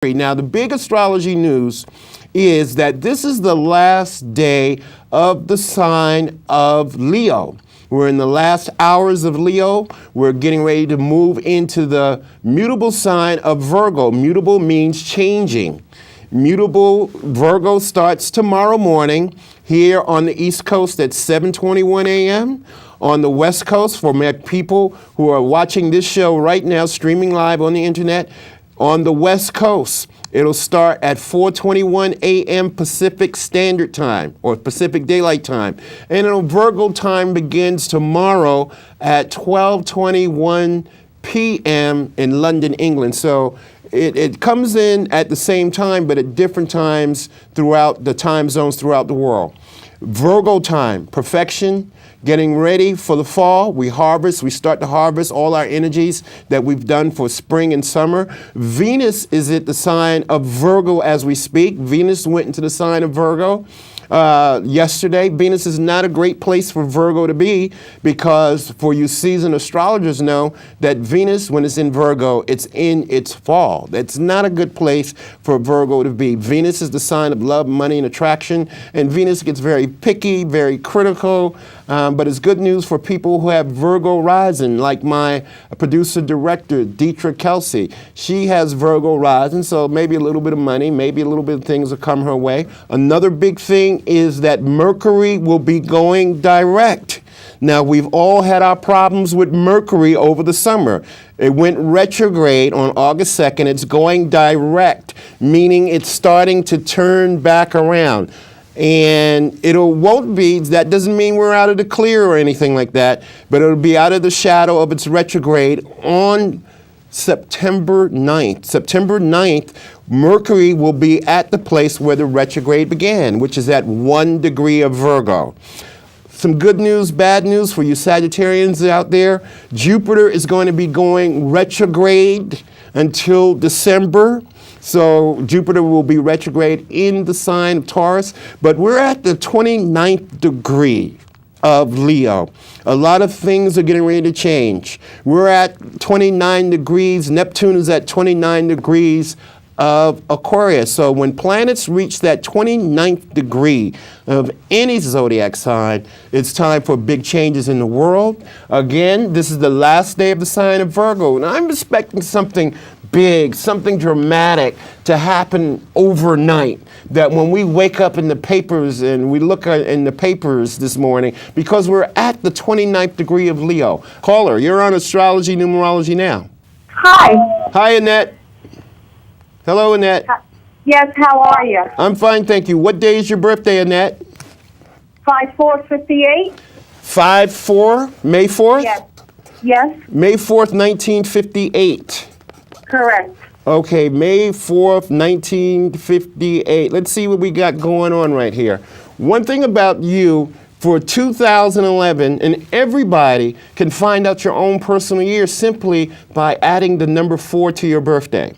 Now, the big astrology news is that this is the last day of the sign of Leo. We're in the last hours of Leo. We're getting ready to move into the mutable sign of Virgo. Mutable means changing. Mutable Virgo starts tomorrow morning here on the East Coast at 7:21 a.m. On the West Coast, for my people who are watching this show right now, streaming live on the internet, on the West Coast, it'll start at 4:21 a.m. Pacific Standard Time, or Pacific Daylight Time. And Virgo time begins tomorrow at 12:21 p.m. in London, England. So it comes in at the same time, but at different times throughout the time zones throughout the world. Virgo time, perfection, getting ready for the fall. We start to harvest all our energies that we've done for spring and summer. Venus is at the sign of Virgo as we speak. Venus went into the sign of Virgo yesterday. Venus is not a great place for Virgo to be because, for you seasoned astrologers know, that Venus, when it's in Virgo, it's in its fall. That's not a good place for Virgo to be. Venus is the sign of love, money, and attraction, and Venus gets very picky, very critical, but it's good news for people who have Virgo rising, like my producer-director, Deetra Kelsey. She has Virgo rising, so maybe a little bit of money, maybe a little bit of things will come her way. Another big thing is that Mercury will be going direct. Now, we've all had our problems with Mercury over the summer. It went retrograde on August 2nd. It's going direct, meaning it's starting to turn back around. And that doesn't mean we're out of the clear or anything like that, but it'll be out of the shadow of its retrograde on September 9th. September 9th, Mercury will be at the place where the retrograde began, which is at 1 degree of Virgo. Some good news, bad news for you Sagittarians out there. Jupiter is going to be going retrograde until December. So Jupiter will be retrograde in the sign of Taurus, but we're at the 29th degree of Leo. A lot of things are getting ready to change. We're at 29 degrees. Neptune is at 29 degrees of Aquarius. So when planets reach that 29th degree of any zodiac sign, it's time for big changes in the world. Again, this is the last day of the sign of Virgo, and I'm expecting something big, something dramatic to happen overnight, that when we wake up in the papers and we look in the papers this morning, because we're at the 29th degree of Leo. Caller, you're on Astrology Numerology now. Hi. Hi, Annette. Hello, Annette. Yes, how are you? I'm fine, thank you. What day is your birthday, Annette? 5/4/58. 5/4, May 4th? Yes. Yes. May 4th, 1958. Correct. Okay, May 4th, 1958. Let's see what we got going on right here. One thing about you for 2011, and everybody can find out your own personal year simply by adding the number 4 to your birthday.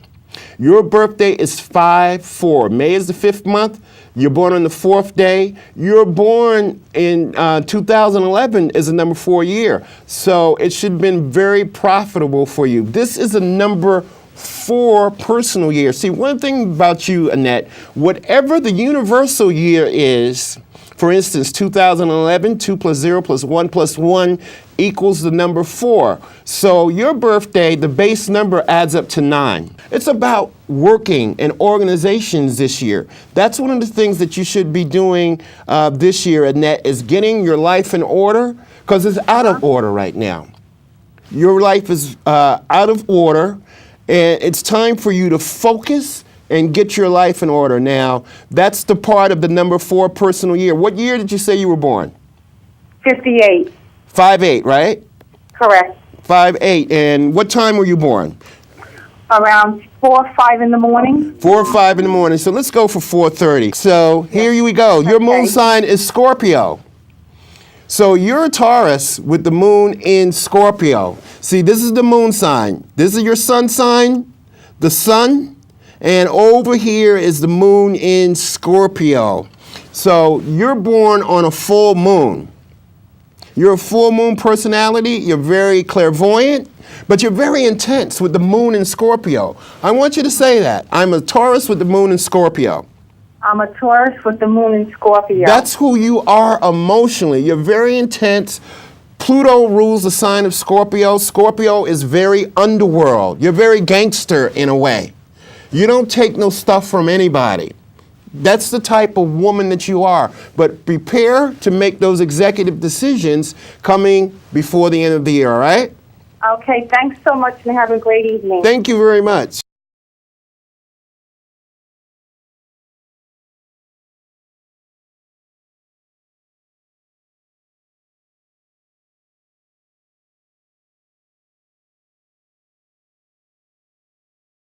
Your birthday is 5/4. May is the 5th month. You're born on the 4th day. You're born in 2011 is a number 4 year. So it should have been very profitable for you. This is a number 4 personal year. See, one thing about you, Annette, whatever the universal year is, for instance, 2011, 2 plus 0 plus 1 plus 1 equals the number 4. So your birthday, the base number adds up to 9. It's about working and organizations this year. That's one of the things that you should be doing this year, Annette, is getting your life in order, because it's out of order right now. Your life is out of order, and it's time for you to focus and get your life in order. Now, that's the part of the number 4 personal year. What year did you say you were born? 58. 5/8, right? Correct. 5/8. And what time were you born? Around 4 or 5 in the morning. 4 or 5 in the morning. So let's go for 4:30. So here we go. Your moon sign is Scorpio. So you're a Taurus with the moon in Scorpio. See, this is the moon sign. This is your sun sign, the sun, and over here is the moon in Scorpio. So you're born on a full moon. You're a full moon personality. You're very clairvoyant. But you're very intense with the moon in Scorpio. I want you to say that. I'm a Taurus with the moon in Scorpio. I'm a Taurus with the moon in Scorpio. That's who you are emotionally. You're very intense. Pluto rules the sign of Scorpio. Scorpio is very underworld. You're very gangster in a way. You don't take no stuff from anybody. That's the type of woman that you are. But prepare to make those executive decisions coming before the end of the year, all right? Okay, thanks so much and have a great evening. Thank you very much.